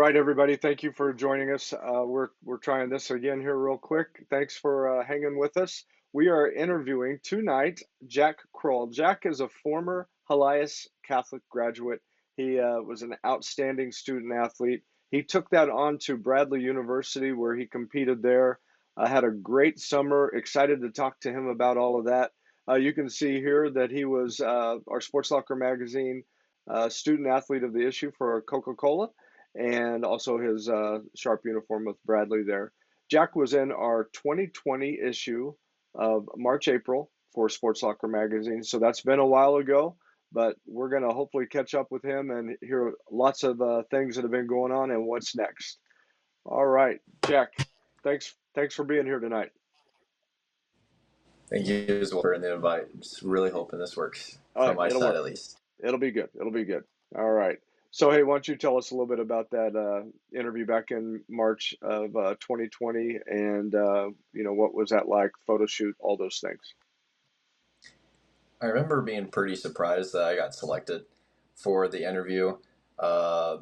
right, everybody. Thank you for joining us. We're trying this again here real quick. Thanks for hanging with us. We are interviewing tonight Jack Crull. Jack is a former Helias Catholic graduate. He was an outstanding student athlete. He took that on to Bradley University, where he competed there. Had a great summer. Excited to talk to him about all of that. You can see here that he was our Sports Locker magazine student athlete of the issue for Coca-Cola, and also his sharp uniform with Bradley there. Jack was in our 2020 issue of March, April for Sports Locker magazine. So that's been a while ago, but we're going to hopefully catch up with him and hear lots of things that have been going on and what's next. All right, Jack, thanks for being here tonight. Thank you as well for the invite. Just really hoping this works All from right, my it'll side work. at least. It'll be good. It'll be good. All right. So, hey, why don't you tell us a little bit about that interview back in March of 2020, and what was that like? Photo shoot, all those things. I remember being pretty surprised that I got selected for the interview. Uh,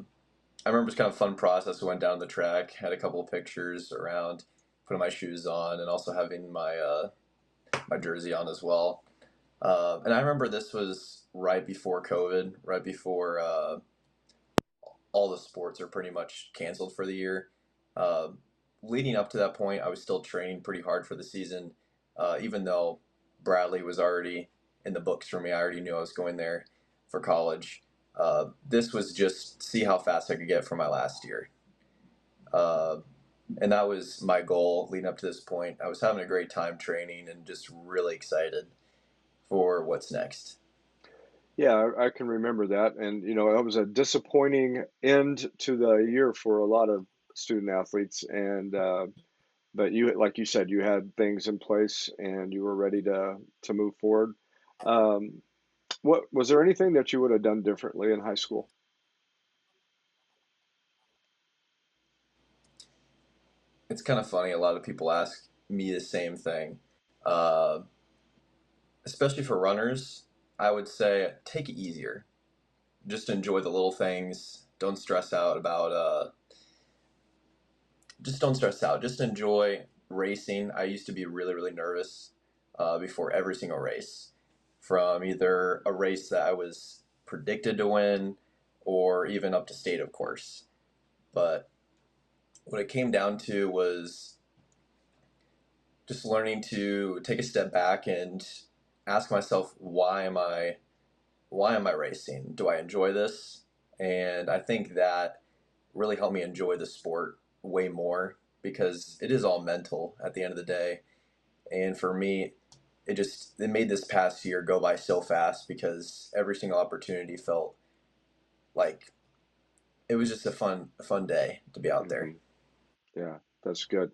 I remember it's kind of a fun process. We went down the track, had a couple of pictures around, putting my shoes on, and also having my jersey on as well. And I remember this was right before COVID, right before all the sports are pretty much canceled for the year. Uh, Leading up to that point, I was still training pretty hard for the season, even though Bradley was already in the books for me. I already knew I was going there for college. This was just see how fast I could get for my last year. Uh, and that was my goal leading up to this point. I was having a great time training and just really excited for what's next. Yeah, I can remember that, and it was a disappointing end to the year for a lot of student athletes, and but you, like you said, you had things in place and you were ready to move forward. Um, what was there anything that you would have done differently in high school? It's kind of funny. A lot of people ask me the same thing. Uh, Especially for runners, I would say take it easier. Just enjoy the little things. Don't stress out about. Just don't stress out. Just enjoy racing. I used to be really really nervous before every single race, from either a race that I was predicted to win, or even up to state, of course. But what it came down to was just learning to take a step back and ask myself, why am I racing? Do I enjoy this? And I think that really helped me enjoy the sport way more because it is all mental at the end of the day. And for me, it made this past year go by so fast because every single opportunity felt like it was just a fun day to be out there. Hmm. Yeah, that's good.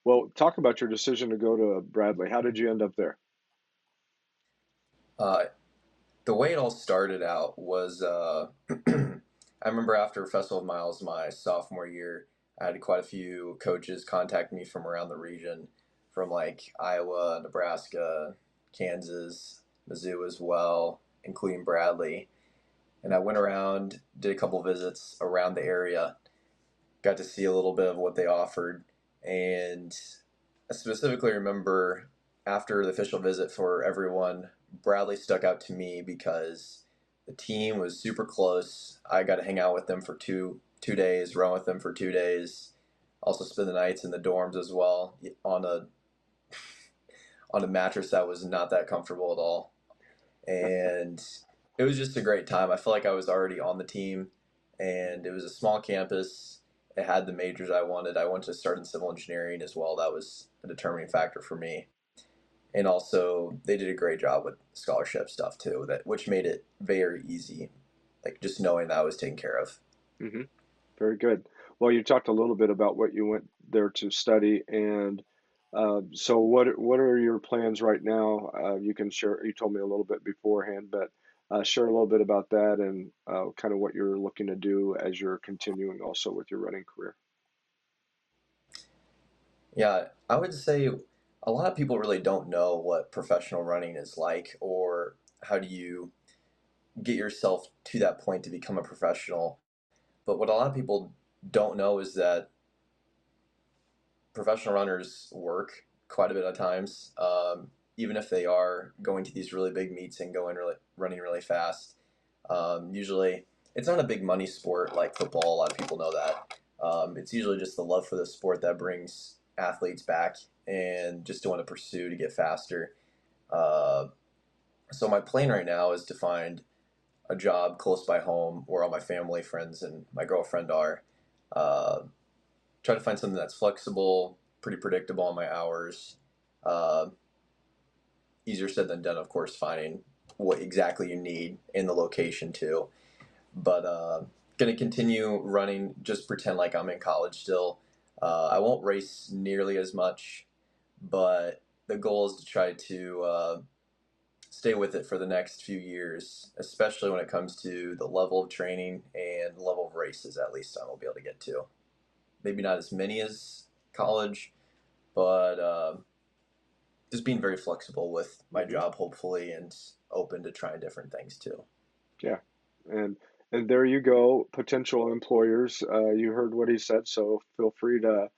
Well, talk about your decision to go to Bradley. How did you end up there? Uh, the way it all started out was I remember after Festival of Miles my sophomore year, I had quite a few coaches contact me from around the region, from like Iowa, Nebraska, Kansas, Mizzou as well, including Bradley. And I went around, did a couple visits around the area, got to see a little bit of what they offered. And I specifically remember after the official visit for everyone, Bradley stuck out to me because the team was super close. I got to hang out with them for two days, run with them for 2 days, also spend the nights in the dorms as well on a mattress that was not that comfortable at all. And it was just a great time. I felt like I was already on the team, and it was a small campus. It had the majors I wanted. I wanted to start in civil engineering as well. That was a determining factor for me. And also, they did a great job with scholarship stuff too, that which made it very easy, like just knowing that I was taken care of. Hmm. Very good. Well, you talked a little bit about what you went there to study, and so what are your plans right now? You can share. You told me a little bit beforehand, but share a little bit about that and kind of what you're looking to do as you're continuing also with your running career. Yeah, I would say a lot of people really don't know what professional running is like, or how do you get yourself to that point to become a professional. But what a lot of people don't know is that professional runners work quite a bit of times, even if they are going to these really big meets and running really fast. Usually, it's not a big money sport like football. A lot of people know that. It's usually just the love for the sport that brings athletes back and just to want to pursue to get faster. Uh, so my plan right now is to find a job close by home where all my family, friends, and my girlfriend are. Uh, Try to find something that's flexible, pretty predictable on my hours. Uh, Easier said than done, of course, finding what exactly you need in the location too. But gonna continue running. Just pretend like I'm in college still. I won't race nearly as much, but the goal is to try to stay with it for the next few years, especially when it comes to the level of training and level of races. At least I will be able to get to. Maybe not as many as college, but just being very flexible with my Hmm. job, hopefully, and open to trying different things too. Yeah. And and there you go, potential employers. You heard what he said, so feel free to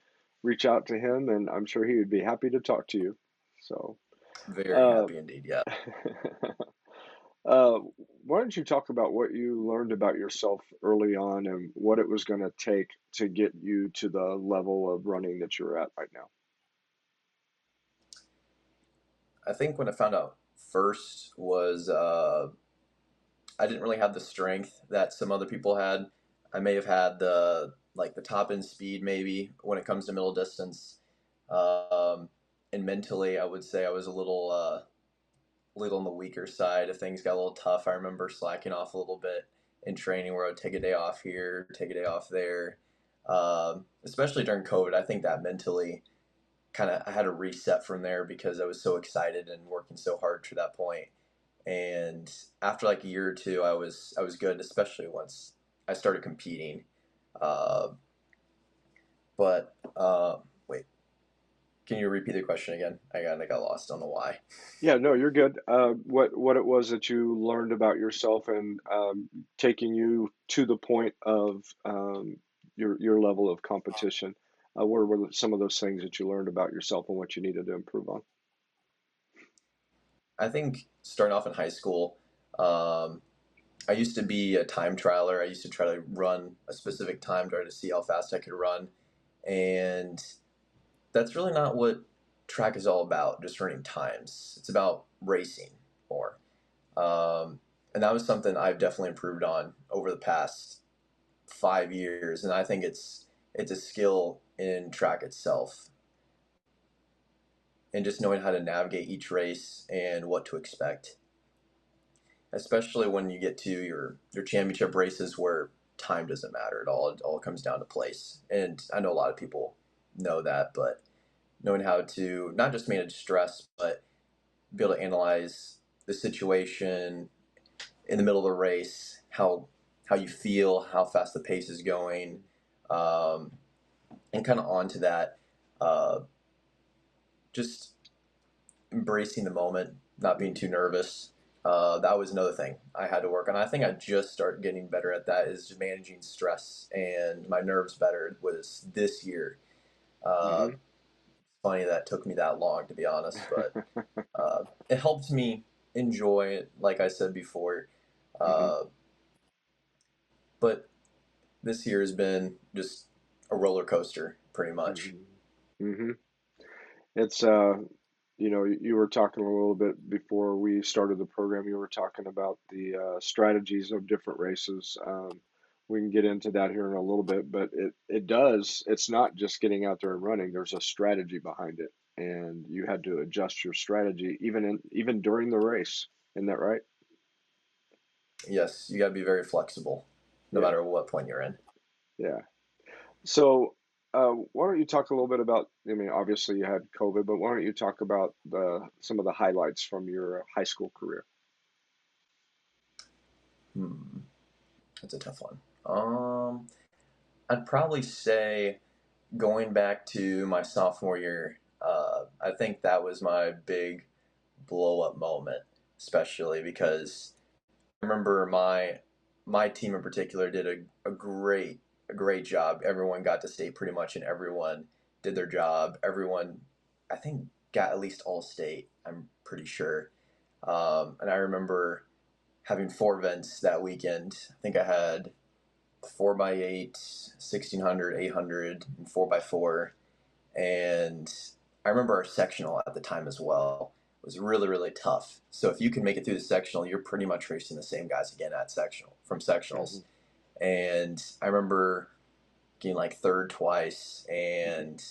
reach out to him, and I'm sure he would be happy to talk to you. So, Very uh, happy indeed. Yeah. uh, why don't you talk about what you learned about yourself early on and what it was going to take to get you to the level of running that you're at right now? I think when I found out first was I didn't really have the strength that some other people had. I may have had the top end speed maybe when it comes to middle distance, um, and mentally I would say I was a little on the weaker side. If things got a little tough, I remember slacking off a little bit in training where I would take a day off here, take a day off there. Especially during COVID, I think that mentally kind of I had a reset from there because I was so excited and working so hard to that point. And after like a year or two, I was good, especially once I started competing. Uh, but wait, can you repeat the question again? I got lost on the why. Yeah, no, you're good. What it was that you learned about yourself and taking you to the point of your level of competition? What were some of those things that you learned about yourself and what you needed to improve on? I think starting off in high school, um, I used to be a time trialer. I used to try to run a specific time, try to see how fast I could run, and that's really not what track is all about. Just running times. It's about racing more. And that was something I've definitely improved on over the past 5 years, and I think it's a skill in track itself, and just knowing how to navigate each race and what to expect, especially when you get to your championship races where time doesn't matter at all. It all comes down to place, and I know a lot of people know that, but knowing how to not just manage stress, but be able to analyze the situation in the middle of the race, how you feel, how fast the pace is going, um, and kind of onto that, uh, just embracing the moment, not being too nervous. That was another thing I had to work on. I think I just started getting better at that is managing stress and my nerves better was this year. Uh, Hmm. Funny that took me that long to be honest, but it helped me enjoy it, like I said before. Hmm. Uh, but this year has been just a roller coaster, pretty much. Hmm. Hmm. It's you were talking a little bit before we started the program. You were talking about the strategies of different races. We can get into that here in a little bit, but it's not just getting out there and running. There's a strategy behind it, and you had to adjust your strategy even during the race. Isn't that right? Yes, you got to be very flexible, no Yeah, matter what point you're in. yeah. So, why don't you talk a little bit about, I mean, obviously you had COVID, but why don't you talk about some of the highlights from your high school career? Hmm, that's a tough one. I'd probably say going back to my sophomore year, I think that was my big blow up moment, especially because I remember my team in particular did a great a great job. Everyone got to state pretty much, and everyone did their job. Everyone, I think, got at least all state, I'm pretty sure. And I remember having 4 events that weekend. I think I had 4x8, 1600, 800, and 4x4. And I remember our sectional at the time as well was really, really tough. So if you can make it through the sectional, you're pretty much racing the same guys again at sectional from sectionals. And I remember getting like third twice and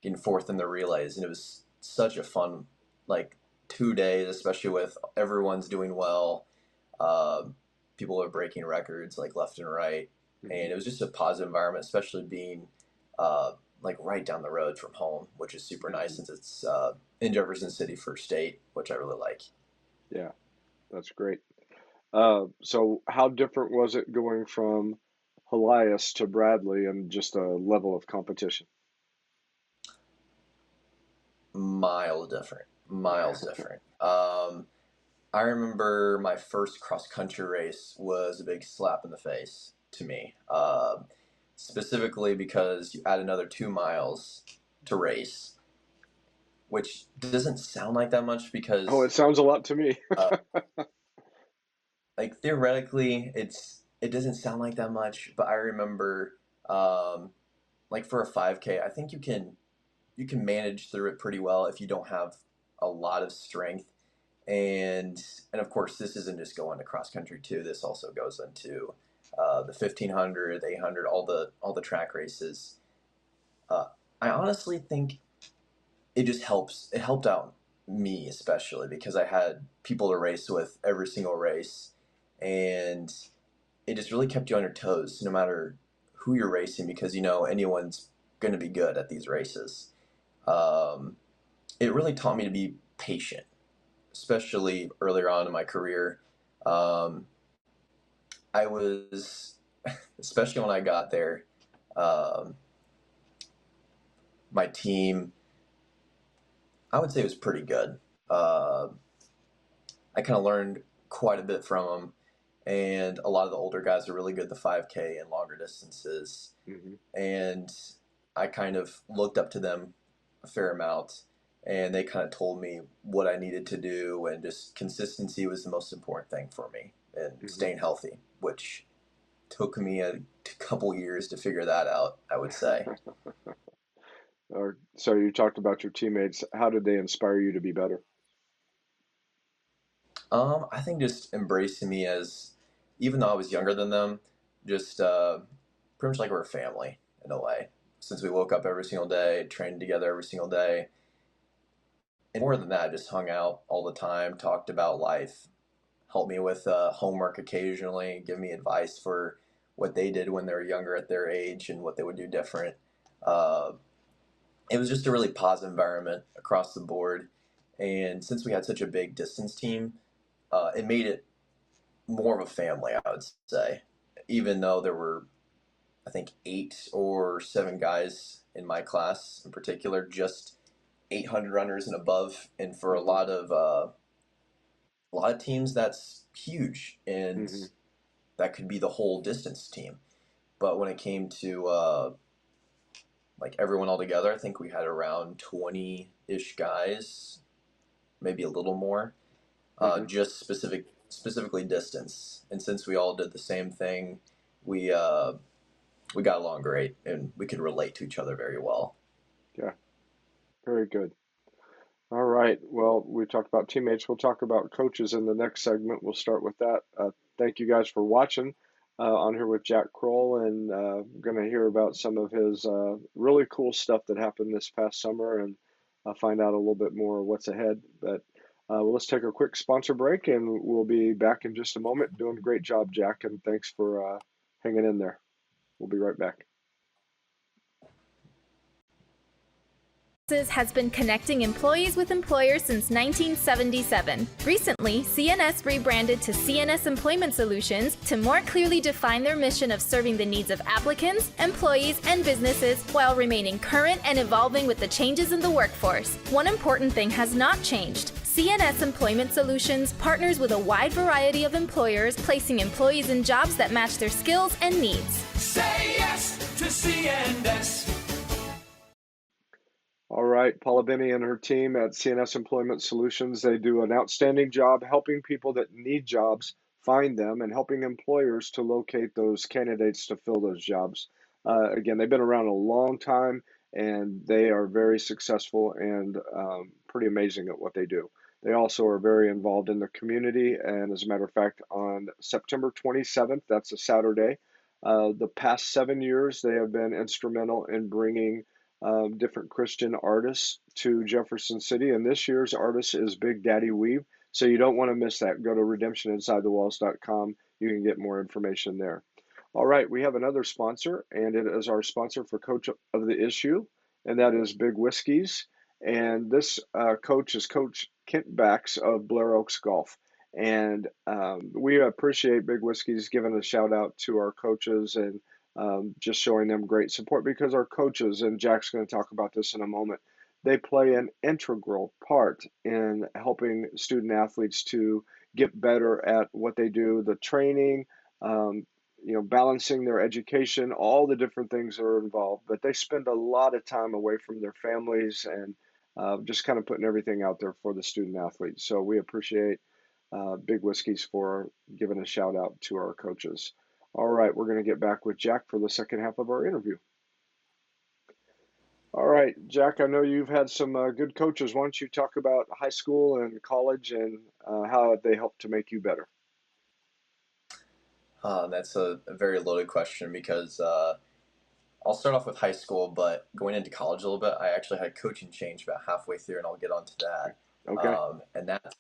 getting fourth in the relays. And it was such a fun, like 2 days, especially with everyone's doing well. People are breaking records like left and right. And it was just a positive environment, especially being like right down the road from home, which is super nice since it's in Jefferson City for state, which I really like. Yeah, that's great. So how different was it going from Helias to Bradley and just a level of competition? Miles different. Miles different. I remember my first cross country race was a big slap in the face to me, specifically because you add another 2 miles to race, which doesn't sound like that much Oh, because, it sounds a lot to me. uh, like theoretically, it doesn't sound like that much. But I remember, like for a 5K, I think you can manage through it pretty well if you don't have a lot of strength. And of course, this isn't just going to cross country too. This also goes into the 1500, 800, all the track races. I honestly think it just helps. It helped out me especially because I had people to race with every single race, and it just really kept you on your toes no matter who you're racing because anyone's going to be good at these races. Um, it really taught me to be patient, especially earlier on in my career. Um, I was, especially when I got there, um, my team, I would say, was pretty good. Uh, I kind of learned quite a bit from them, and a lot of the older guys are really good at the 5K and longer distances. Hmm. And I kind of looked up to them a fair amount, and they kind of told me what I needed to do, and just consistency was the most important thing for me, and Hmm. staying healthy, which took me a couple years to figure that out, I would say. So you talked about your teammates. How did they inspire you to be better? I think just embracing me as, even though I was younger than them, just pretty much like we're a family in a way. Since we woke up every single day, trained together every single day, and more than that, just hung out all the time, talked about life, helped me with homework occasionally, give me advice for what they did when they were younger at their age and what they would do different. Uh, it was just a really positive environment across the board. And since we had such a big distance team, it made it more of a family, I would say. Even though there were, I think, 8 or 7 guys in my class in particular, just 800 runners and above. And for Hmm. a lot of teams, that's huge, and Hmm. that could be the whole distance team. But when it came to like everyone all together, I think we had around 20-ish guys, maybe a little more, Hmm. just specifically distance. And since we all did the same thing, we we got along great, and we could relate to each other very well. Yeah, very good. All right. Well, we talked about teammates. We'll talk about coaches in the next segment. We'll start with that. Thank you guys for watching. On here with Jack Crull, and we're going to hear about some of his really cool stuff that happened this past summer and find out a little bit more of what's ahead. But well, let's take a quick sponsor break, and we'll be back in just a moment. Doing a great job, Jack, and thanks for hanging in there. We'll be right back. Has been connecting employees with employers since 1977. Recently, CNS rebranded to CNS Employment Solutions to more clearly define their mission of serving the needs of applicants, employees, and businesses while remaining current and evolving with the changes in the workforce. One important thing has not changed. CNS Employment Solutions partners with a wide variety of employers, placing employees in jobs that match their skills and needs. Say yes to CNS. All right, Paula Benny and her team at CNS Employment Solutions, they do an outstanding job helping people that need jobs find them and helping employers to locate those candidates to fill those jobs. Again, they've been around a long time and they are very successful and pretty amazing at what they do. They also are very involved in the community, and as a matter of fact, on September 27th, that's a Saturday, the past 7 years, they have been instrumental in bringing different Christian artists to Jefferson City. And this year's artist is Big Daddy Weave. So you don't want to miss that. Go to redemptioninsidethewalls.com. You can get more information there. All right, we have another sponsor, and it is our sponsor for Coach of the Issue, and that is Big Whiskies. And this coach is Coach Kent Bax of Blair Oaks Golf. And we appreciate Big Whiskies giving a shout out to our coaches and just showing them great support because our coaches, and Jack's going to talk about this in a moment, they play an integral part in helping student athletes to get better at what they do, the training, balancing their education, all the different things that are involved. But they spend a lot of time away from their families and just kind of putting everything out there for the student athletes. So we appreciate Big Whiskies for giving a shout out to our coaches. All right, we're going to get back with Jack for the second half of our interview. All right, Jack, I know you've had some good coaches. Why don't you talk about high school and college and how they help to make you better? That's a very loaded question because I'll start off with high school, but going into college a little bit, I actually had coaching change about halfway through, and I'll get onto that. Okay. And that's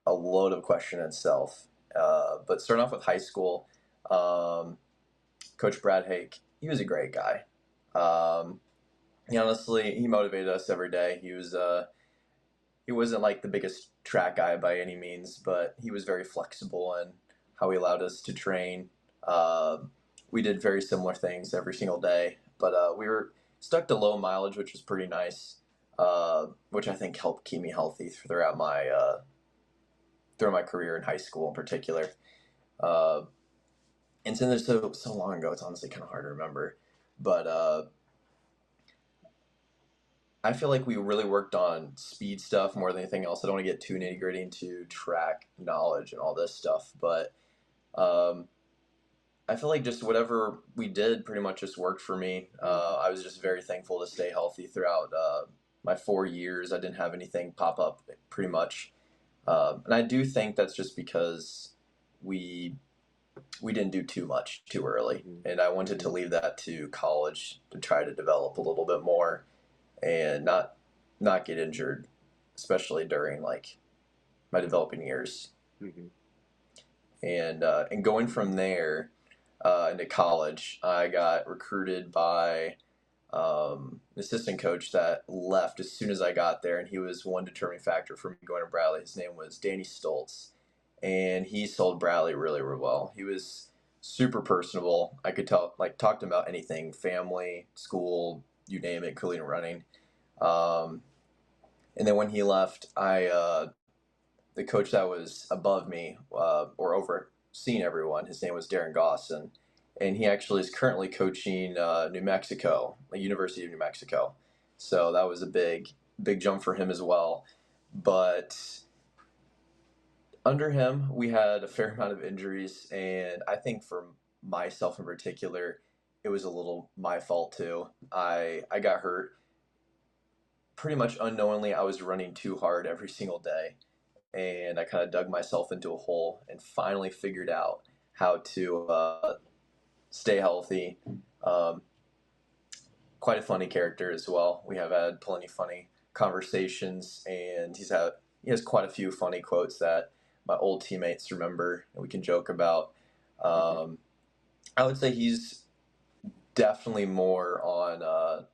a load of question in itself. But starting off with high school, Coach Brad Hake, he was a great guy. He motivated us every day. He wasn't like the biggest track guy by any means, but he was very flexible in how he allowed us to train. We did very similar things every single day, but we were stuck to low mileage, which was pretty nice, which I think helped keep me healthy throughout my career in high school in particular. And since it's so long ago, it's honestly kind of hard to remember. But I feel like we really worked on speed stuff more than anything else. I don't want to get too nitty gritty into track knowledge and all this stuff, but I feel like just whatever we did pretty much just worked for me. I was just very thankful to stay healthy throughout my 4 years. I didn't have anything pop up pretty much. And I do think that's just because we didn't do too much too early. And I wanted to leave that to college to try to develop a little bit more and not get injured, especially during like my developing years. Mm-hmm. And going from there into college, I got recruited by an assistant coach that left as soon as I got there, and he was one determining factor for me going to Bradley. His name was Danny Stoltz, and he sold Bradley really, really well. He was super personable. I could talk to him about anything, family, school, you name it, including running. And then when he left, the coach that was above me or overseeing everyone, his name was Darren Gosson, and he actually is currently coaching New Mexico, the University of New Mexico. So that was a big jump for him as well. But under him, we had a fair amount of injuries, and I think for myself in particular, it was a little my fault too. I got hurt pretty much unknowingly. I was running too hard every single day, and I kind of dug myself into a hole and finally figured out how to stay healthy. Quite a funny character as well. We have had plenty of funny conversations, and he has quite a few funny quotes that my old teammates remember and we can joke about. I would say he's definitely more on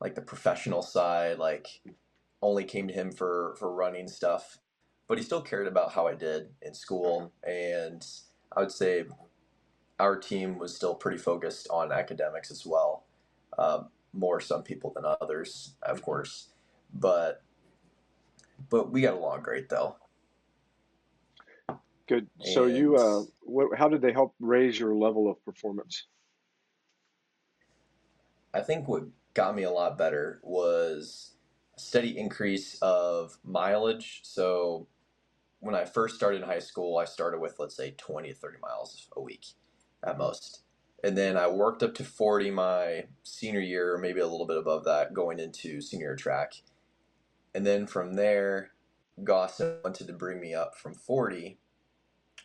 like the professional side, like only came to him for running stuff, but he still cared about how I did in school. And I would say our team was still pretty focused on academics as well. More some people than others, of course, but we got along great though. Good. So And how did they help raise your level of performance? I think what got me a lot better was a steady increase of mileage. So when I first started in high school, I started with, let's say, 20 to 30 miles a week at most. And then I worked up to 40 my senior year, maybe a little bit above that, going into senior year track. And then from there, Gossip wanted to bring me up from 40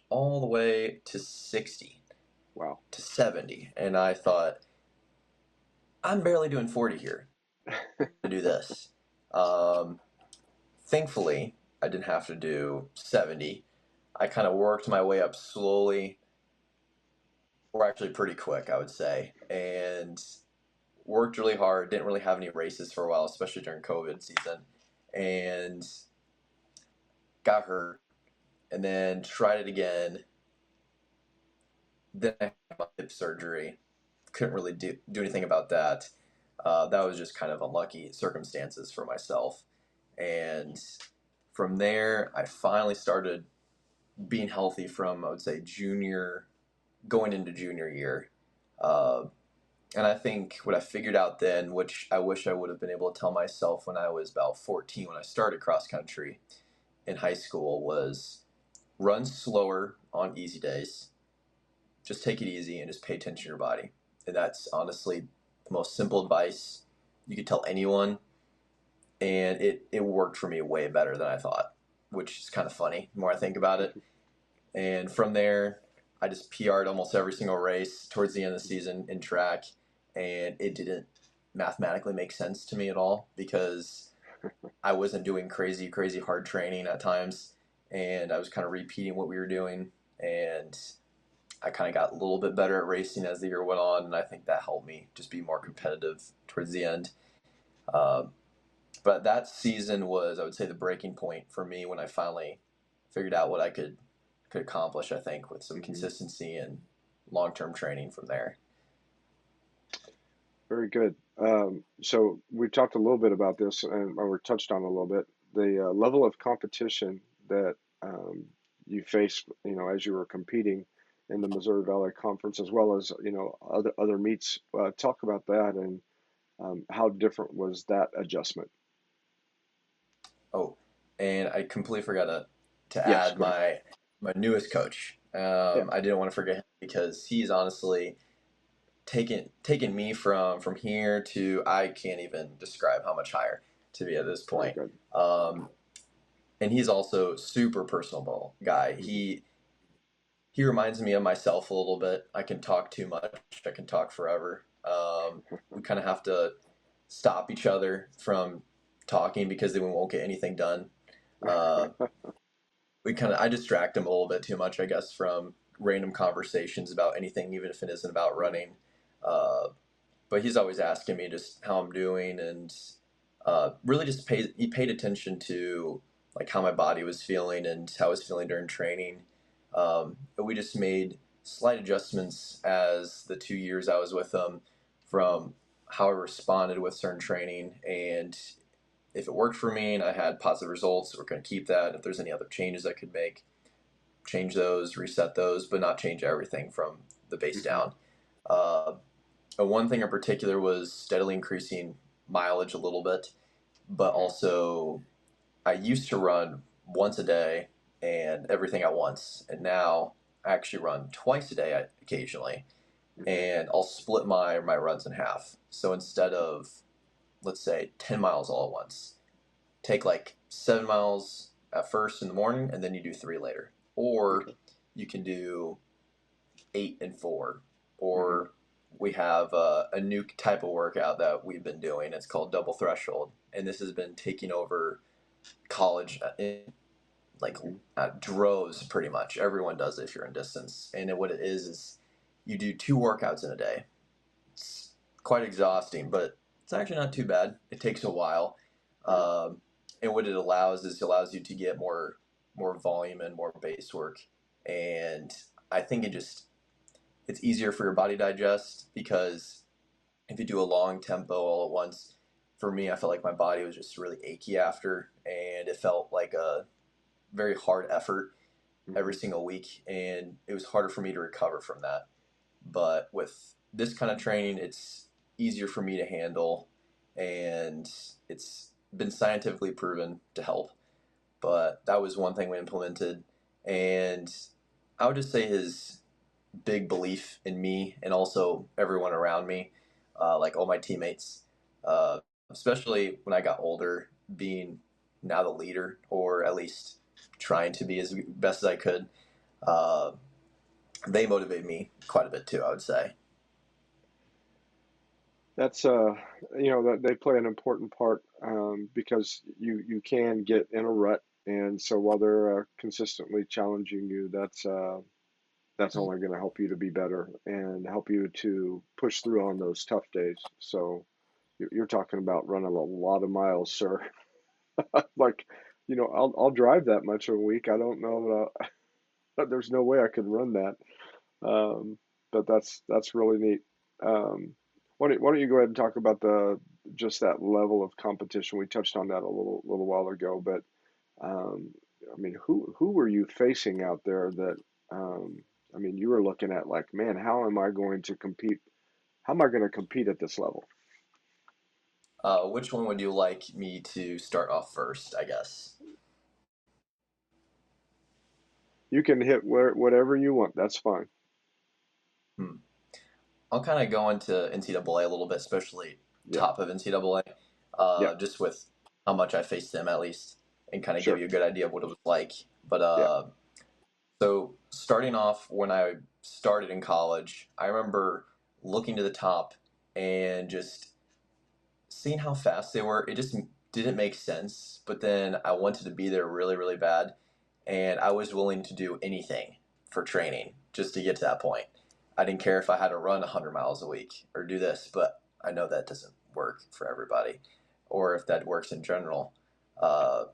all the way to 60 Wow. to 70. And I thought, I'm barely doing 40 here to do this. Thankfully, I didn't have to do 70. I kind of worked my way up slowly, or actually pretty quick, I would say, and worked really hard. Didn't really have any races for a while, especially during COVID season, and got hurt, and then tried it again. Then I had my hip surgery. Couldn't really do anything about that. That was just kind of unlucky circumstances for myself. And from there, I finally started being healthy from, I would say, going into junior year. And I think what I figured out then, which I wish I would have been able to tell myself when I was about 14, when I started cross country in high school, was run slower on easy days. Just take it easy and just pay attention to your body. And that's honestly the most simple advice you could tell anyone. And it worked for me way better than I thought, which is kind of funny the more I think about it. And from there, I just PR'd almost every single race towards the end of the season in track. And it didn't mathematically make sense to me at all because I wasn't doing crazy, crazy hard training at times. And I was kind of repeating what we were doing. And I kind of got a little bit better at racing as the year went on. And I think that helped me just be more competitive towards the end. But that season was, I would say, the breaking point for me when I finally figured out what I could accomplish, I think, with some consistency and long-term training from there. Very good. So we talked a little bit about this, and or touched on a little bit the level of competition that you face, as you were competing in the Missouri Valley Conference, as well as other meets. Talk about that and how different was that adjustment? Oh, and I completely forgot to Yes, add go ahead. my newest coach. Yeah, I didn't want to forget him because he's honestly taken me from here to, I can't even describe how much higher to be at this very point. good. And he's also super personable guy. Hmm. He reminds me of myself a little bit. I can talk too much. I can talk forever. We kind of have to stop each other from talking because then we won't get anything done. Uh, I distract him a little bit too much, I guess, from random conversations about anything, even if it isn't about running. Uh, but he's always asking me just how I'm doing, and really just he paid attention to like how my body was feeling and how I was feeling during training. But we just made slight adjustments as the 2 years I was with him from how I responded with certain training, and if it worked for me and I had positive results, we're going to keep that. If there's any other changes I could make, change those, reset those, but not change everything from the base Hmm. down. Uh, and one thing in particular was steadily increasing mileage a little bit, but also I used to run once a day and everything at once, and now I actually run twice a day occasionally, Hmm. and I'll split my runs in half. So instead of, let's say, 10 miles all at once, take like 7 miles at first in the morning and then you do three later. Or Okay. you can do 8 and 4. Hmm. Or we have a new type of workout that we've been doing. It's called double threshold. And this has been taking over college in like Hmm. droves pretty much. Everyone does it if you're in distance. And what it is you do two workouts in a day. It's quite exhausting, but it's actually not too bad. It takes a while. Yeah. And what it allows is it allows you to get more volume and more base work. And I think it's easier for your body to digest because if you do a long tempo all at once, for me, I felt like my body was just really achy after, and it felt like a very hard effort every Hmm. single week, and it was harder for me to recover from that. But with this kind of training, it's easier for me to handle, and it's been scientifically proven to help. But that was one thing we implemented, and I would just say his big belief in me and also everyone around me, like all my teammates, uh, especially when I got older, being now the leader, or at least trying to be as best as I could. Uh, they motivate me quite a bit too, I would say. That's that they play an important part, because you can get in a rut, and so while they're consistently challenging you, that's only going to help you to be better and help you to push through on those tough days. So you're talking about running a lot of miles, sir. Like, I'll drive that much a week. I don't know. There's no way I could run that. Um, but that's really neat. Um, why don't you go ahead and talk about the just that level of competition? We touched on that a little while ago, but um, I mean, who were you facing out there that I mean, you were looking at like, man, how am I going to compete? How am I going to compete at this level? Which one would you like me to start off first, I guess? You can hit whatever you want. That's fine. Hmm. I'll kind of go into NCAA a little bit, especially Yeah, top of NCAA, yeah, just with how much I faced them at least, and kind of give sure, you a good idea of what it was like. But yeah. so starting off when I started in college, I remember looking to the top and just seeing how fast they were. It just didn't make sense. But then I wanted to be there really, really bad, and I was willing to do anything for training just to get to that point. I didn't care if I had to run 100 miles a week or do this, but I know that doesn't work for everybody, or if that works in general. Uh,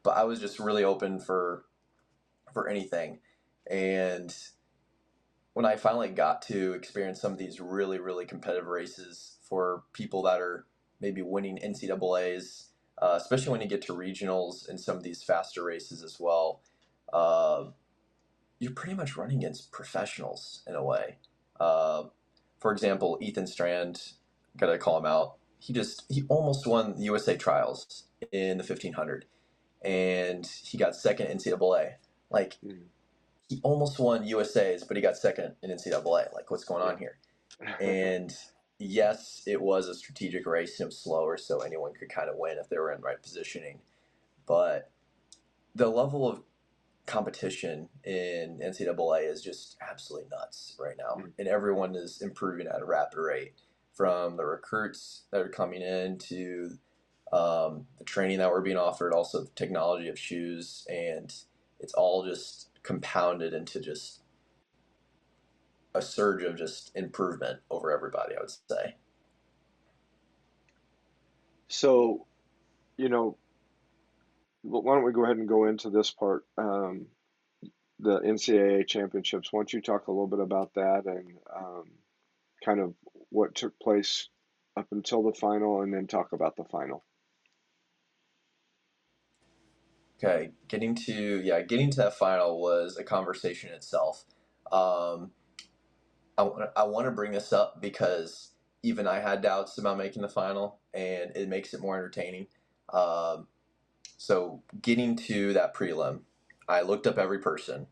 but I was just really open for anything, and when I finally got to experience some of these really, really competitive races for people that are maybe winning NCAAs, especially when you get to regionals and some of these faster races as well, uh, you're pretty much running against professionals in a way. Uh, for example, Ethan Strand, gotta call him out. He almost won the USA trials in the 1500, and he got second NCAA. Like, Mm, he almost won USA's, but he got second in NCAA. Like, what's going on yeah. here? And yes, it was a strategic race. It was slower, so anyone could kind of win if they were in right positioning. But the level of competition in NCAA is just absolutely nuts right now, Mm. and everyone is improving at a rapid rate. From the recruits that are coming in to the training that we're being offered, also the technology of shoes, and it's all just compounded into just a surge of just improvement over everybody, I would say. So, you know, why don't we go ahead and go into this part, the NCAA championships. Why don't you talk a little bit about that and kind of what took place up until the final, and then talk about the final. Okay, getting to that final was a conversation itself. Um, I want to bring this up because even I had doubts about making the final, and it makes it more entertaining. Um, so getting to that prelim, I looked up every person,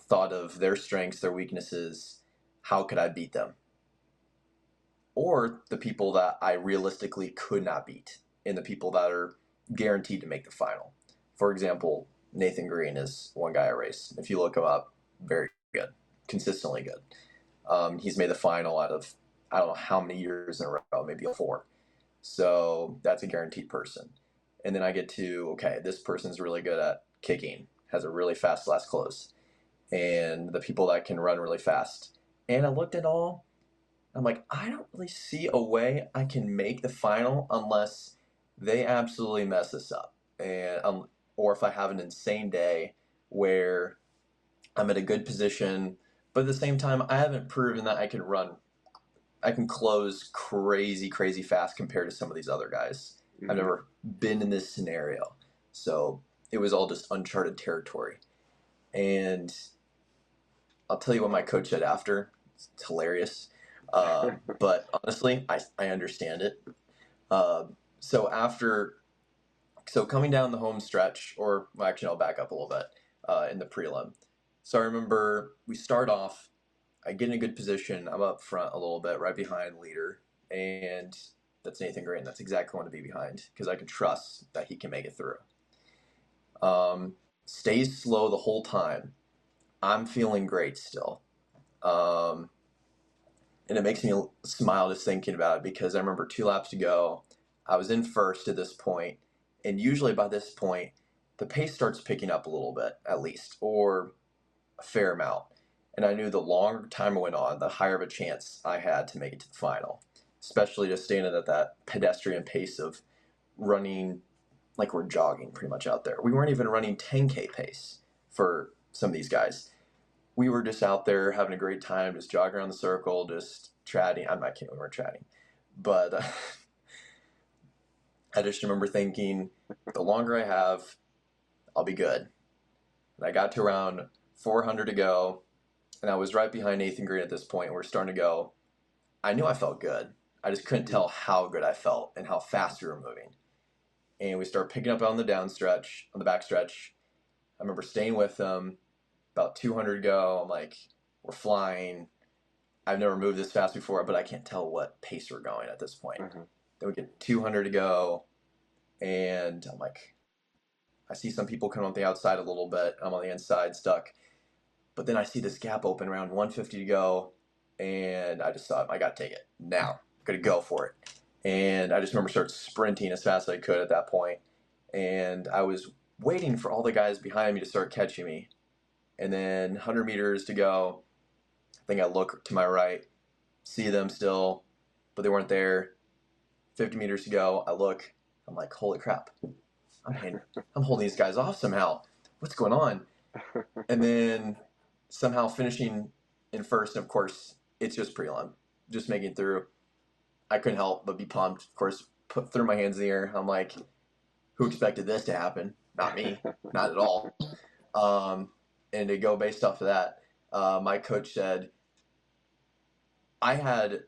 thought of their strengths, their weaknesses, how could I beat them, or the people that I realistically could not beat, and the people that are guaranteed to make the final. For example, Nathan Green is one guy I race. If you look him up, very good, consistently good. He's made the final out of I don't know how many years in a row, maybe four. So that's a guaranteed person. And then I get to, okay, this person's really good at kicking, has a really fast last close, and the people that can run really fast. And I looked at all, I'm like, I don't really see a way I can make the final unless they absolutely mess this up, and or if I have an insane day where I'm at a good position, but at the same time, I haven't proven that I can run. I can close crazy, crazy fast compared to some of these other guys. I've Hmm. never been in this scenario, so it was all just uncharted territory. And I'll tell you what my coach said after. It's hilarious. But honestly, I understand it. Uh, so after, so coming down the home stretch, or well, actually, I'll back up a little bit in the prelim. So I remember we start off, I get in a good position. I'm up front a little bit, right behind leader, and that's Nathan Green. That's exactly what I want to be behind because I can trust that he can make it through. Stays slow the whole time. I'm feeling great still. Um, and it makes me smile just thinking about it because I remember 2 laps to go. I was in first at this point, and usually by this point, the pace starts picking up a little bit, at least, or a fair amount. And I knew the longer time went on, the higher of a chance I had to make it to the final, especially just staying at that pedestrian pace of running like we're jogging pretty much out there. We weren't even running 10K pace for some of these guys. We were just out there having a great time, just jogging around the circle, just chatting. I'm not kidding, we weren't chatting. But I just remember thinking, the longer I have, I'll be good. And I got to around 400 to go, and I was right behind Nathan Green at this point. We're starting to go. I knew I felt good. I just couldn't tell how good I felt and how fast we were moving. And we started picking up on the down stretch, on the back stretch. I remember staying with them, about 200 to go. I'm like, we're flying. I've never moved this fast before, but I can't tell what pace we're going at this point. Mm-hmm. Then we get 200 to go, and I'm like, I see some people come on the outside a little bit. I'm on the inside, stuck. But then I see this gap open around 150 to go, and I just thought, I got to take it now. I'm going to go for it. And I just remember start sprinting as fast as I could at that point. And I was waiting for all the guys behind me to start catching me. And then 100 meters to go, I think I look to my right, see them still, but they weren't there. 50 meters to go, I look, I'm like, holy crap. I'm holding these guys off somehow. What's going on? And then somehow finishing in first, and of course, it's just prelim, just making it through. I couldn't help but be pumped. Of course, threw my hands in the air. I'm like, who expected this to happen? Not me, not at all. And to go based off of that, my coach said, I had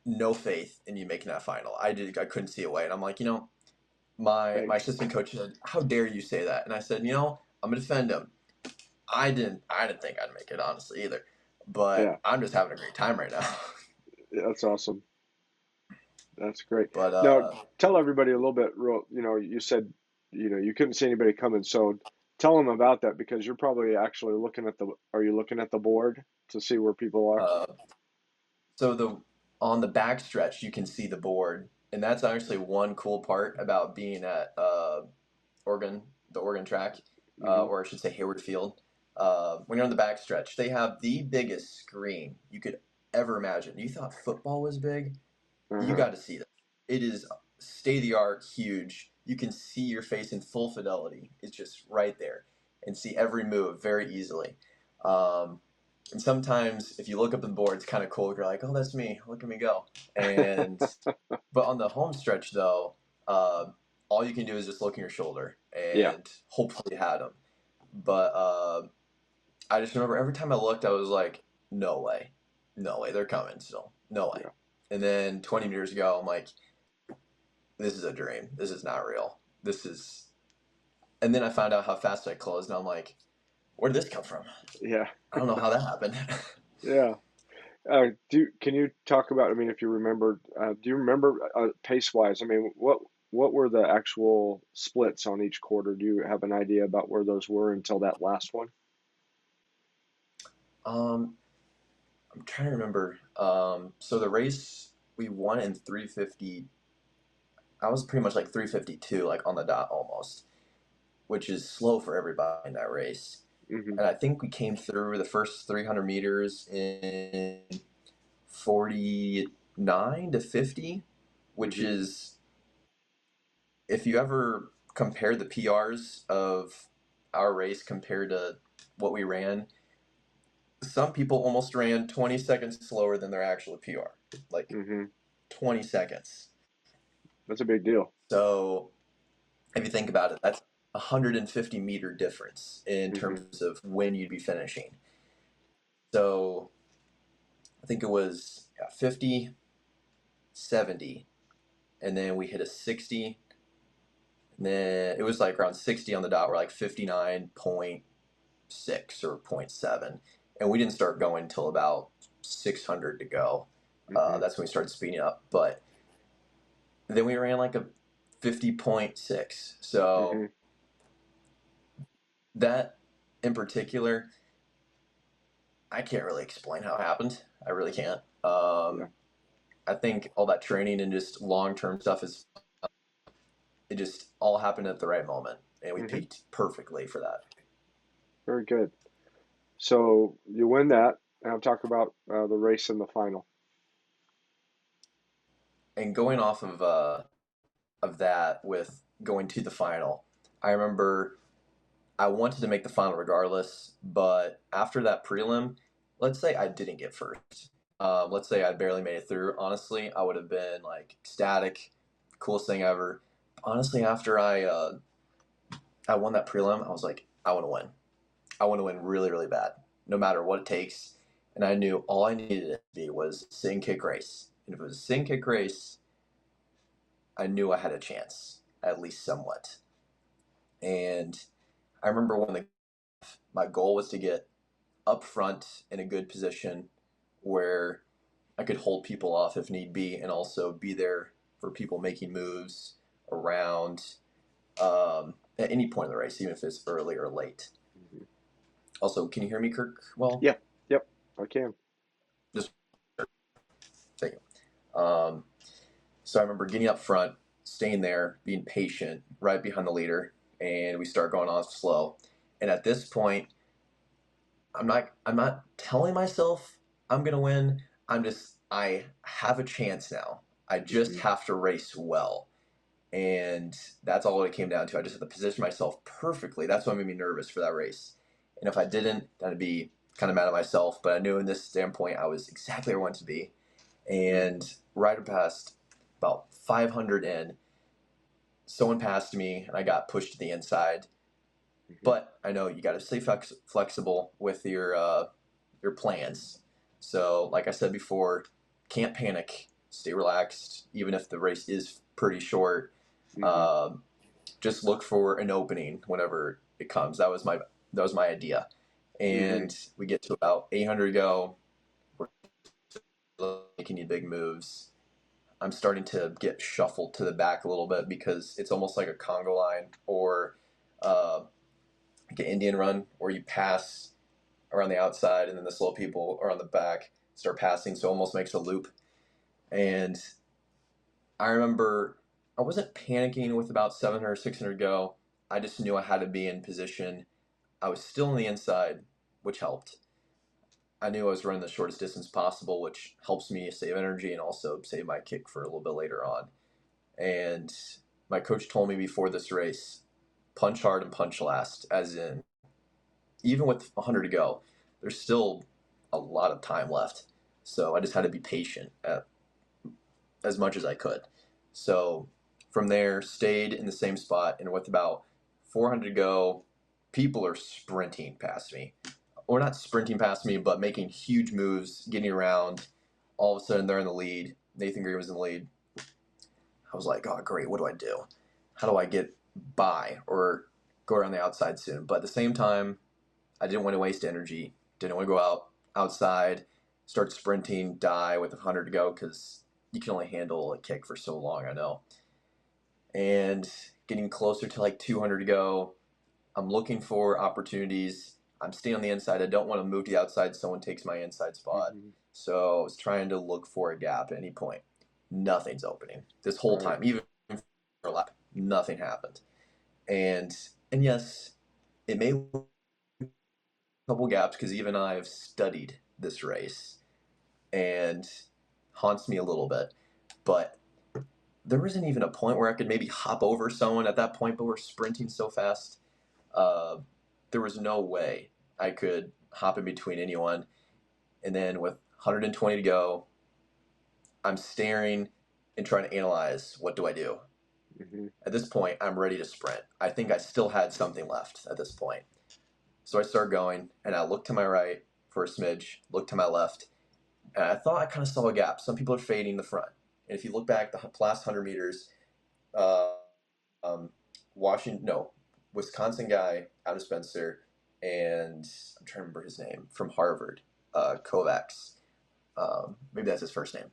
no faith in you making that final. I couldn't see a way. And I'm like, my assistant coach said, how dare you say that? And I said, I'm gonna defend him. I didn't think I'd make it, honestly, either. But Yeah. I'm just having a great time right now. That's awesome. That's great. But Now, tell everybody a little bit, you said, you couldn't see anybody coming. So tell them about that because you're probably actually are you looking at the board to see where people are? So on the back stretch, you can see the board. And that's actually one cool part about being at the Oregon track, Mm-hmm. or I should say Hayward Field. When you're on the back stretch, they have the biggest screen you could ever imagine. You thought football was big? You Uh-huh. got to see that. It is state of the art, huge. You can see your face in full fidelity. It's just right there, and see every move very easily. And sometimes, if you look up at the board, it's kind of cool. You're like, "Oh, that's me. Look at me go!" And but on the home stretch, though, all you can do is just look at your shoulder and Yeah. hopefully you had them. But I just remember every time I looked, I was like, "No way, no way, they're coming still, no way." Yeah. And then 20 meters ago, I'm like, this is a dream. This is not real. This is. And then I found out how fast I closed, and I'm like, where did this come from? Yeah. I don't know how that happened. Yeah. Can you talk about, I mean, if you remember, do you remember pace wise? I mean, what were the actual splits on each quarter? Do you have an idea about where those were until that last one? I'm trying to remember. So the race we won in 350. I was pretty much like 352, like on the dot almost, which is slow for everybody in that race. Mm-hmm. And I think we came through the first 300 meters in 49 to 50, which Mm-hmm. is, if you ever compare the PRs of our race compared to what we ran, some people almost ran 20 seconds slower than their actual PR, like Mm-hmm. 20 seconds. That's a big deal. So if you think about it, that's a 150-meter difference in Mm-hmm. terms of when you'd be finishing. So I think it was 50, 70, and then we hit a 60. And then it was like around 60 on the dot. We're like 59.6 or 0.7. And we didn't start going until about 600 to go. That's when we started speeding up. But then we ran like a 50.6. So that in particular, I can't really explain how it happened. I really can't. I think all that training and just long-term stuff it just all happened at the right moment, and we peaked perfectly for that. Very good. So you win that. Now talk about the race in the final. And going off of that with going to the final, I remember I wanted to make the final regardless, but after that prelim, let's say I didn't get first. Let's say I barely made it through. Honestly, I would have been like ecstatic, coolest thing ever. Honestly, after I won that prelim, I was like, I want to win. I want to win really, really bad, no matter what it takes. And I knew all I needed it to be was sit and kick race. And if it was a sit and kick race, I knew I had a chance, at least somewhat. And I remember when my goal was to get up front in a good position where I could hold people off if need be, and also be there for people making moves around at any point in the race, even if it's early or late. Also, can you hear me, Kirk? Well, yeah, yep, I can. Just thank you. So I remember getting up front, staying there, being patient, right behind the leader, and we start going off slow. And at this point, I'm not telling myself I'm gonna win. I have a chance now. I just have to race well. And that's all it came down to. I just had to position myself perfectly. That's what made me nervous for that race. And if I didn't, I'd be kind of mad at myself. But I knew in this standpoint, I was exactly where I wanted to be. And right past about 500 in, someone passed me and I got pushed to the inside. But I know you got to stay flexible with your plans. So, like I said before, can't panic. Stay relaxed, even if the race is pretty short. Just look for an opening whenever it comes. That was my idea. And we get to about 800 to go. We're making any big moves. I'm starting to get shuffled to the back a little bit because it's almost like a Congo line or like an Indian run where you pass around the outside and then the slow people are on the back start passing, so it almost makes a loop. And I remember I wasn't panicking with about 700 or 600 go. I just knew I had to be in position. I was still on the inside, which helped. I knew I was running the shortest distance possible, which helps me save energy and also save my kick for a little bit later on. And my coach told me before this race, punch hard and punch last, as in, even with 100 to go, there's still a lot of time left. So I just had to be patient as much as I could. So from there, stayed in the same spot, and with about 400 to go, people are sprinting past me. Or not sprinting past me, but making huge moves, getting around. All of a sudden, they're in the lead. Nathan Green was in the lead. I was like, oh, great, what do I do? How do I get by or go around the outside soon? But at the same time, I didn't want to waste energy. Didn't want to go outside, start sprinting, die with 100 to go, because you can only handle a kick for so long, I know. And getting closer to like 200 to go, I'm looking for opportunities. I'm staying on the inside. I don't want to move to the outside. Someone takes my inside spot. So I was trying to look for a gap at any point. Nothing's opening. This whole time, even for a lap, nothing happened. And yes, it may look a couple gaps because even I've studied this race and haunts me a little bit. But there wasn't even a point where I could maybe hop over someone at that point, but we're sprinting so fast. There was no way I could hop in between anyone. And then with 120 to go, I'm staring and trying to analyze, what do I do? At this point, I'm ready to sprint. I think I still had something left at this point. So I start going, and I look to my right for a smidge, look to my left. And I thought I kind of saw a gap. Some people are fading the front. And if you look back the last 100 meters, uh, um, Wisconsin guy, Adam Spencer, and I'm trying to remember his name, from Harvard, Kovacs. Maybe that's his first name.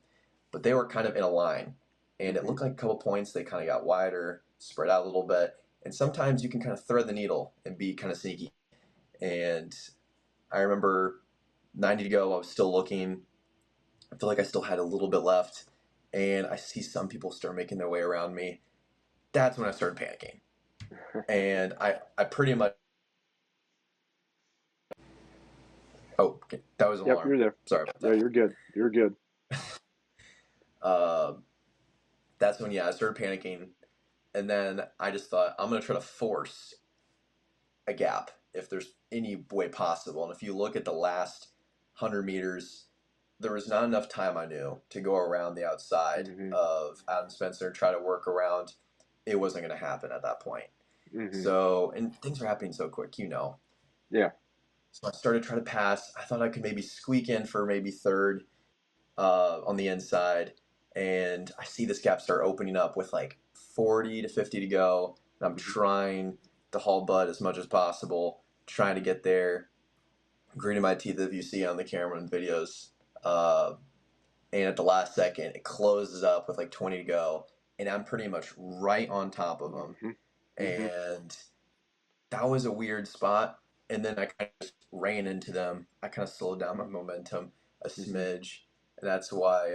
But they were kind of in a line. And it looked like a couple points, they kind of got wider, spread out a little bit. And sometimes you can kind of thread the needle and be kind of sneaky. And I remember 90 to go, I was still looking. I feel like I still had a little bit left. And I see some people start making their way around me. That's when I started panicking. And I pretty much. Oh, okay. That was an Yep, alarm. you're there. Sorry about that. Yeah, you're good. You're good. That's when, I started panicking. And then I just thought, I'm going to try to force a gap if there's any way possible. And if you look at the last 100 meters, there was not enough time, I knew, to go around the outside of Adam Spencer and try to work around. It wasn't going to happen at that point. So, and things are happening so quick, Yeah. So I started trying to pass. I thought I could maybe squeak in for maybe third on the inside. And I see this gap start opening up with like 40 to 50 to go. And I'm trying to haul butt as much as possible, trying to get there, gritting my teeth if you see on the camera and videos. And at the last second, it closes up with like 20 to go. And I'm pretty much right on top of them. And that was a weird spot. And then I kind of just ran into them. I kind of slowed down my momentum a smidge. And that's why,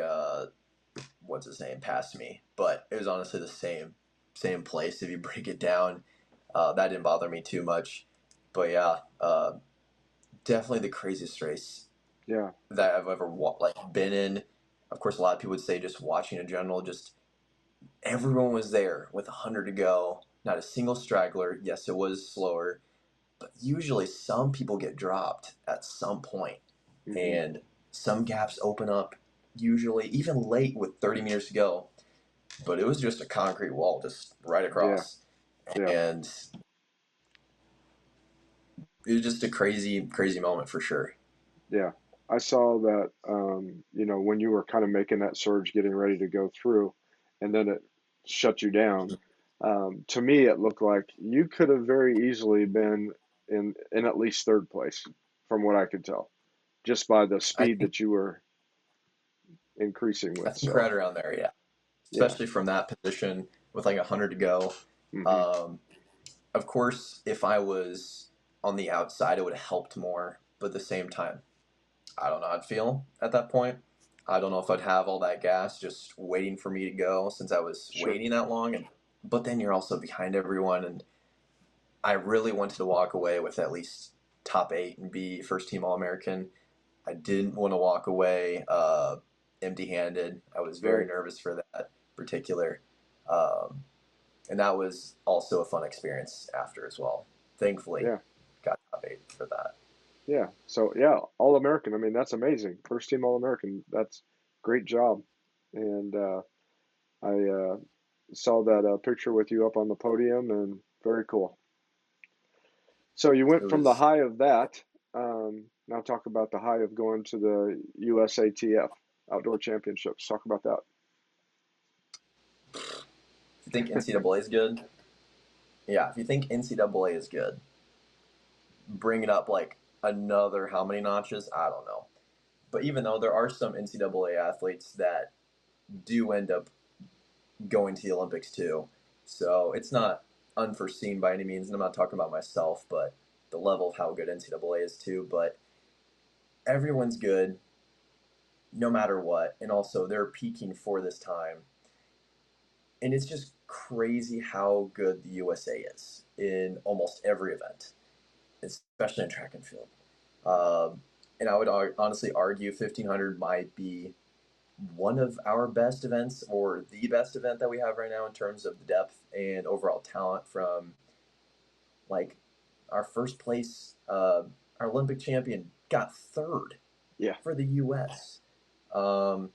what's his name, passed me. But it was honestly the same place if you break it down. That didn't bother me too much. But yeah, definitely the craziest race that I've ever been in. Of course, a lot of people would say just watching in general, just everyone was there with 100 to go. Not a single straggler. Yes, it was slower. But usually some people get dropped at some point. And some gaps open up usually even late with 30 meters to go. But it was just a concrete wall just right across. And it was just a crazy, crazy moment for sure. Yeah. I saw that, when you were kind of making that surge, getting ready to go through, and then it shut you down. To me, it looked like you could have very easily been in at least third place, from what I could tell, just by the I speed think that you were increasing I with. think So, right around there, yeah. yeah. Especially from that position with like 100 to go. hmm Of course, if I was on the outside, it would have helped more. But at the same time, I don't know how I'd feel at that point. I don't know if I'd have all that gas just waiting for me to go since I was Sure. waiting that long. But then you're also behind everyone. And I really wanted to walk away with at least top 8 and be first team All American. I didn't want to walk away empty handed. I was very Right. nervous for that particular. Um, and that was also a fun experience after as well. Thankfully, Yeah. got top 8 for that. Yeah. So, yeah, All American. I mean, that's amazing. First team All American. That's great job. And I saw that picture with you up on the podium, and very cool. So you It went from the was high of that. Now talk about the high of going to the USATF Outdoor Championships. Talk about that. if you think NCAA is good, yeah. If you think NCAA is good, bring it up like another how many notches? I don't know. But even though there are some NCAA athletes that do end up going to the Olympics too, so it's not unforeseen by any means. And I'm not talking about myself, but the level of how good NCAA is too. But everyone's good no matter what, and also they're peaking for this time. And it's just crazy how good the USA is in almost every event, especially in track and field. And I would honestly argue 1500 might be one of our best events or the best event that we have right now in terms of the depth and overall talent from like our first place, our Olympic champion got third Yeah. for the US. Um,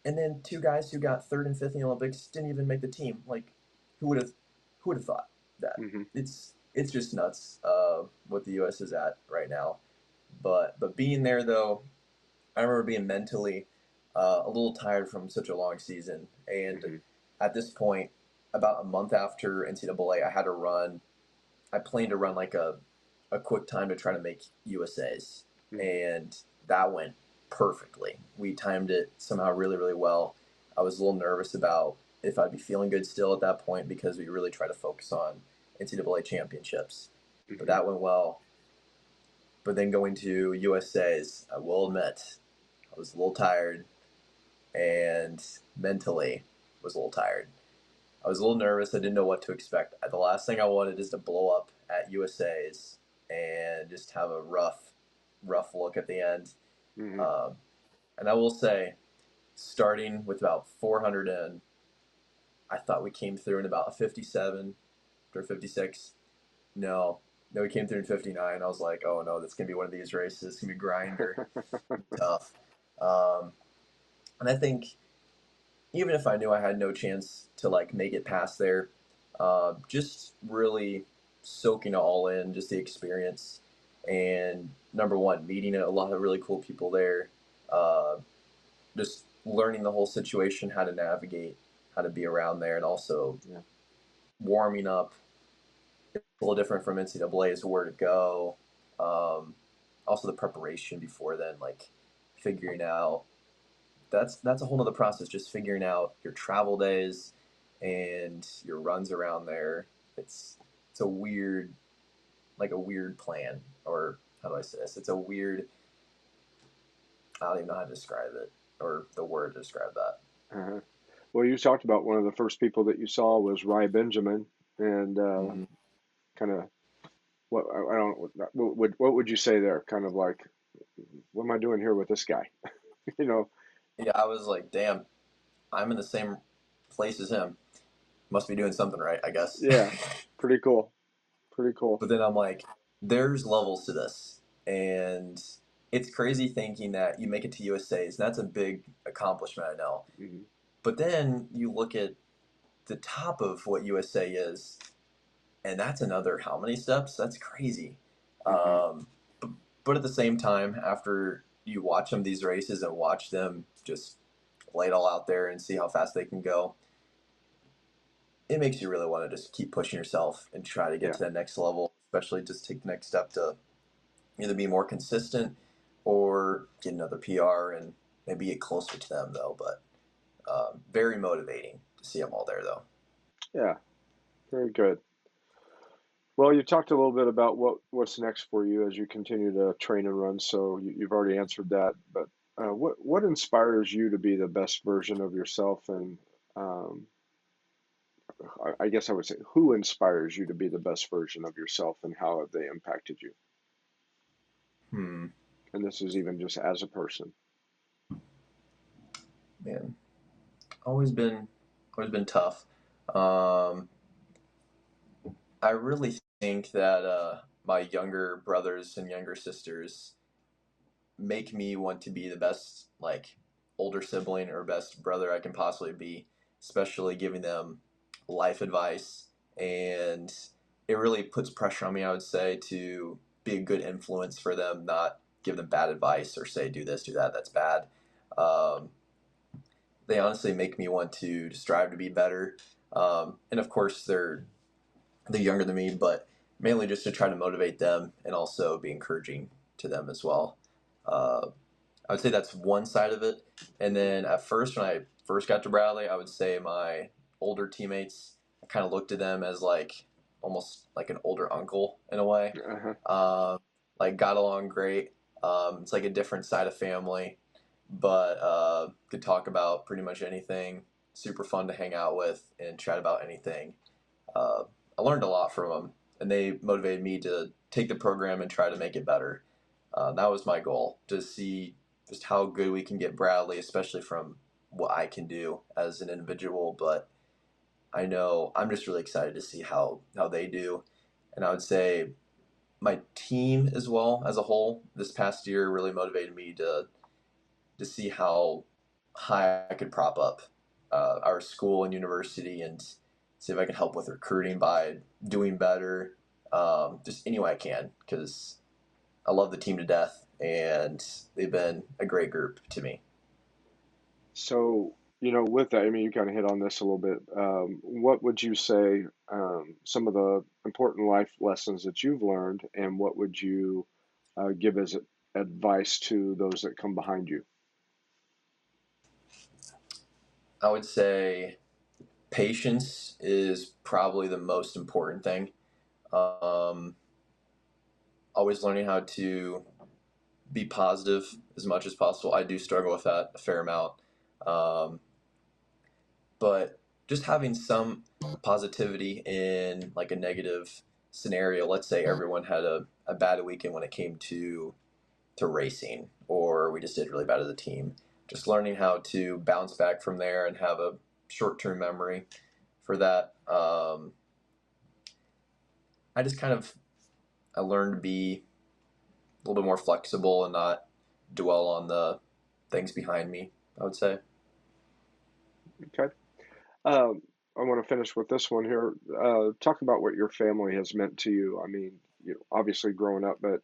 and then 2 guys who got third and fifth in the Olympics didn't even make the team. Like, who would have thought that? hmm It's just nuts what the U.S. is at right now. But being there though, I remember being mentally a little tired from such a long season. And Mm-hmm. at this point, about a month after NCAA, I planned to run like a quick time to try to make USA's. Mm-hmm. And that went perfectly. We timed it somehow really, really well. I was a little nervous about if I'd be feeling good still at that point because we really try to focus on NCAA championships. But Mm-hmm. that went well. But then going to USA's, I will admit, I was a little tired and mentally was a little tired. I was a little nervous. I didn't know what to expect. The last thing I wanted is to blow up at USA's and just have a rough look at the end. Mm-hmm. Um, and I will say, starting with about 400 in, I thought we came through in about 57 or 56. No, we came through in 59. I was like, oh no, that's gonna be one of these races. It's gonna be grinder, tough. Um, and I think even if I knew I had no chance to like make it past there, just really soaking it all in, just the experience, and number one, meeting a lot of really cool people there, uh, just learning the whole situation, how to navigate, how to be around there, and also Yeah. warming up. It's a little different from NCAA is where to go. Also the preparation before then, like figuring out that's a whole other process. Just figuring out your travel days and your runs around there. It's a weird like a weird plan, or how do I say this? It's a weird. I don't even know how to describe it or the word to describe that. Uh-huh. Well, you talked about one of the first people that you saw was Ry Benjamin, and Mm-hmm. kind of what I don't what would you say there? Kind of like, what am I doing here with this guy? You know? Yeah, I was like, damn, I'm in the same place as him. Must be doing something right, I guess. Yeah, pretty cool. Pretty cool. But then I'm like, there's levels to this. And it's crazy thinking that you make it to USA's. That's a big accomplishment, I know. Mm-hmm. But then you look at the top of what USA is, and that's another how many steps? That's crazy. Mm-hmm. But, but at the same time, after you watch them these races and watch them just lay it all out there and see how fast they can go, it makes you really want to just keep pushing yourself and try to get Yeah. to that next level, especially just take the next step to either be more consistent or get another PR and maybe get closer to them, though. But very motivating to see them all there, though. Yeah. Very good. Well, you talked a little bit about what's next for you as you continue to train and run. So you've already answered that. But what inspires you to be the best version of yourself? And um, I guess I would say, who inspires you to be the best version of yourself, and how have they impacted you? Hmm, And this is even just as a person. man, always been tough. Um, I really think that my younger brothers and younger sisters make me want to be the best, like, older sibling or best brother I can possibly be, especially giving them life advice. And it really puts pressure on me, I would say, to be a good influence for them, not give them bad advice or say, do this, do that, that's bad. Um, they honestly make me want to strive to be better. And of course, they're younger than me, but mainly just to try to motivate them and also be encouraging to them as well. Uh, I would say that's one side of it. And then at first, when I first got to Bradley, I would say my older teammates, I kind of looked at them as like almost like an older uncle in a way. Uh-huh. Um, like got along great. It's like a different side of family, but could talk about pretty much anything. Super fun to hang out with and chat about anything. Uh, I learned a lot from them, and they motivated me to take the program and try to make it better. That was my goal, to see just how good we can get Bradley, especially from what I can do as an individual. But I know I'm just really excited to see how they do. And I would say my team as well as a whole this past year really motivated me to see how high I could prop up our school and university and see if I can help with recruiting by doing better, just any way I can, because I love the team to death and they've been a great group to me. So, with that, I mean, you kind of hit on this a little bit. What would you say some of the important life lessons that you've learned, and what would you give as advice to those that come behind you? I would say patience is probably the most important thing. Um, Always learning how to be positive as much as possible. I do struggle with that a fair amount. Um, but just having some positivity in like a negative scenario. Let's say everyone had a bad weekend when it came to racing, or we just did really bad as a team. Just learning how to bounce back from there and have a short-term memory for that. I just kind of I learned to be a little bit more flexible and not dwell on the things behind me, I would say. Okay. Um, I want to finish with this one here. Talk about what your family has meant to you. I mean, obviously growing up, but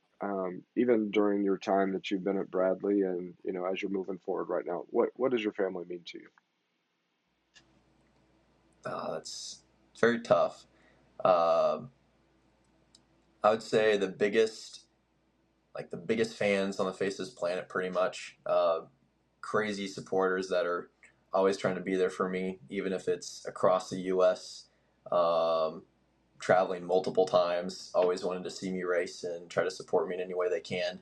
even during your time that you've been at Bradley, and as you're moving forward right now, what does your family mean to you? That's very tough. Um I would say the biggest fans on the face of this planet, pretty much. Crazy supporters that are always trying to be there for me, even if it's across the U.S., um, traveling multiple times, always wanting to see me race and try to support me in any way they can.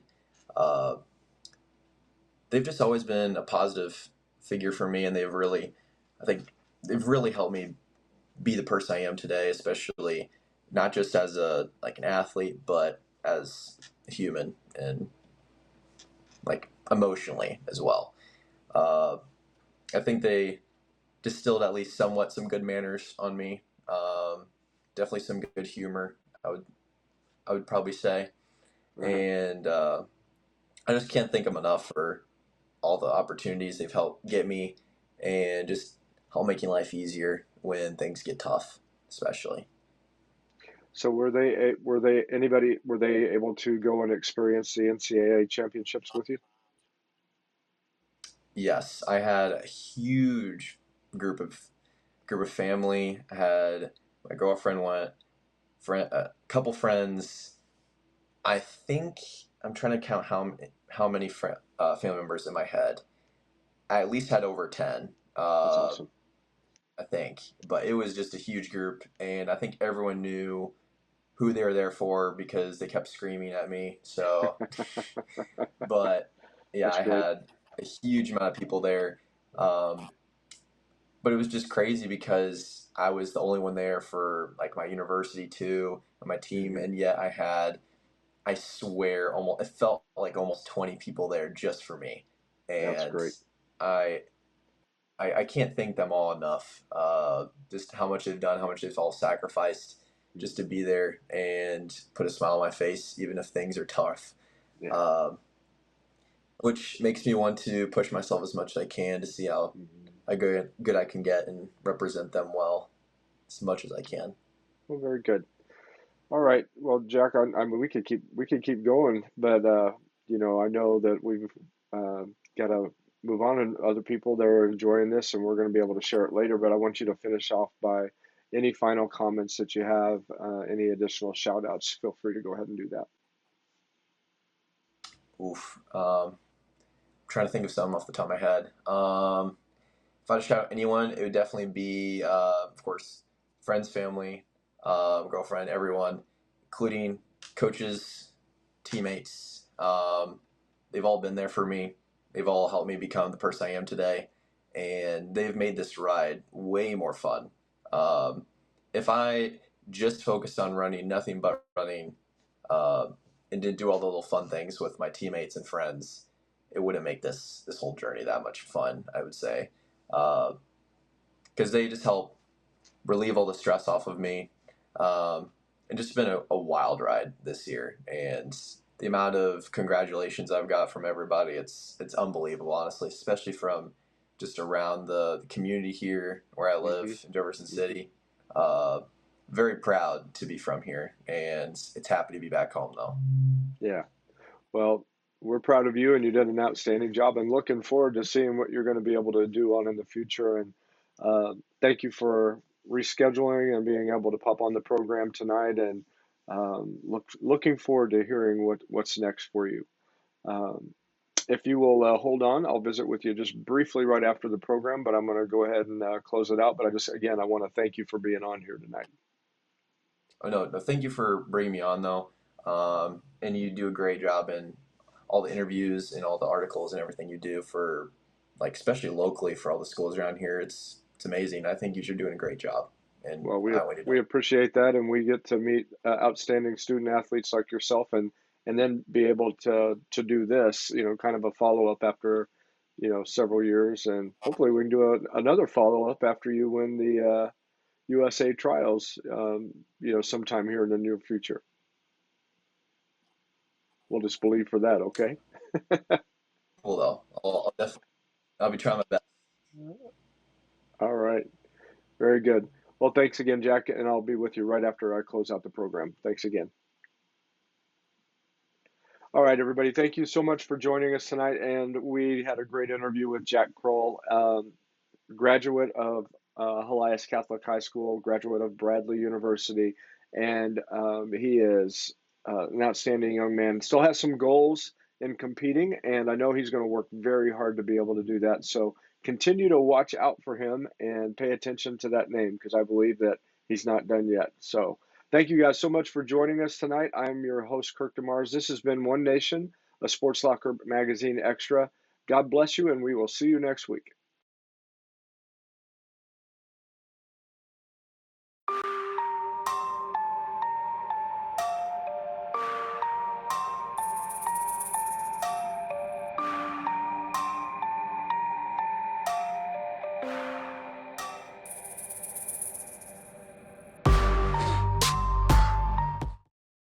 Uh, they've just always been a positive figure for me, and I think, they've really helped me be the person I am today, especially not just as an athlete, but as a human and like emotionally as well. Uh, I think they distilled at least somewhat some good manners on me. Definitely some good humor. I would probably say, Uh-huh. and I just can't thank them enough for all the opportunities they've helped get me, and just help making life easier when things get tough, especially. So were they able to go and experience the NCAA championships with you? Yes, I had a huge group of family. I had my girlfriend went, a couple friends. I think I'm trying to count how many family members in my head. I at least had over 10. That's awesome. I think, but it was just a huge group, and I think everyone knew who they were there for because they kept screaming at me. So, but yeah, That's I great. had a huge amount of people there. Um, but it was just crazy because I was the only one there for like my university too, and my team, Hmm. and yet I swear, almost it felt like almost 20 people there just for me, That's and great. I I can't thank them all enough. Just how much they've done, how much they've all sacrificed just to be there and put a smile on my face, even if things are tough. Yeah. Um, which makes me want to push myself as much as I can to see Hmm. how good I can get and represent them well as much as I can. Well, very good. All right. Well, Jack, I mean, we could keep going, but I know that we've got to move on, and other people that are enjoying this, and we're going to be able to share it later. But I want you to finish off by any final comments that you have, any additional shout outs. Feel free to go ahead and do that. Oof. Trying to think of something off the top of my head. If I had to shout out anyone, it would definitely be, of course, friends, family, girlfriend, everyone, including coaches, teammates. They've all been there for me. They've all helped me become the person I am today, and they've made this ride way more fun. Um, if I just focused on running, nothing but running, uh, and didn't do all the little fun things with my teammates and friends, it wouldn't make this whole journey that much fun, I would say, because they just help relieve all the stress off of me. And just been a wild ride this year, and the amount of congratulations I've got from everybody, it's unbelievable, honestly, especially from just around the community here where I Hmm. live in Jefferson Hmm. City. Uh, Very proud to be from here, and it's happy to be back home though. Yeah. Well, we're proud of you, and you did an outstanding job, and looking forward to seeing what you're going to be able to do on in the future. And thank you for rescheduling and being able to pop on the program tonight. And looking forward to hearing what's next for you. Um, if you will hold on, I'll visit with you just briefly right after the program, but I'm going to go ahead and close it out. But again, I want to thank you for being on here tonight. Oh no, thank you for bringing me on though. And you do a great job in all the interviews and all the articles and everything you do for, like, especially locally for all the schools around here. It's amazing. I think you're doing a great job, and Well, I want you to we know. appreciate that, and we get to meet outstanding student athletes like yourself, and then be able to do this, kind of a follow up after, several years, and hopefully we can do another follow up after you win the USA trials, sometime here in the near future. We'll just believe for that, okay? Cool though. I'll definitely I'll be trying my best. All right, very good. Well, thanks again, Jack, and I'll be with you right after I close out the program. Thanks again. All right, everybody, thank you so much for joining us tonight. And we had a great interview with Jack Crull, graduate of Helias Catholic High School, graduate of Bradley University, and he is an outstanding young man. Still has some goals in competing, and I know he's going to work very hard to be able to do that. So continue to watch out for him and pay attention to that name, because I believe that he's not done yet. So thank you guys so much for joining us tonight. I'm your host, Kirk DeMars. This has been One Nation, a Sports Locker Magazine Extra. God bless you, and we will see you next week.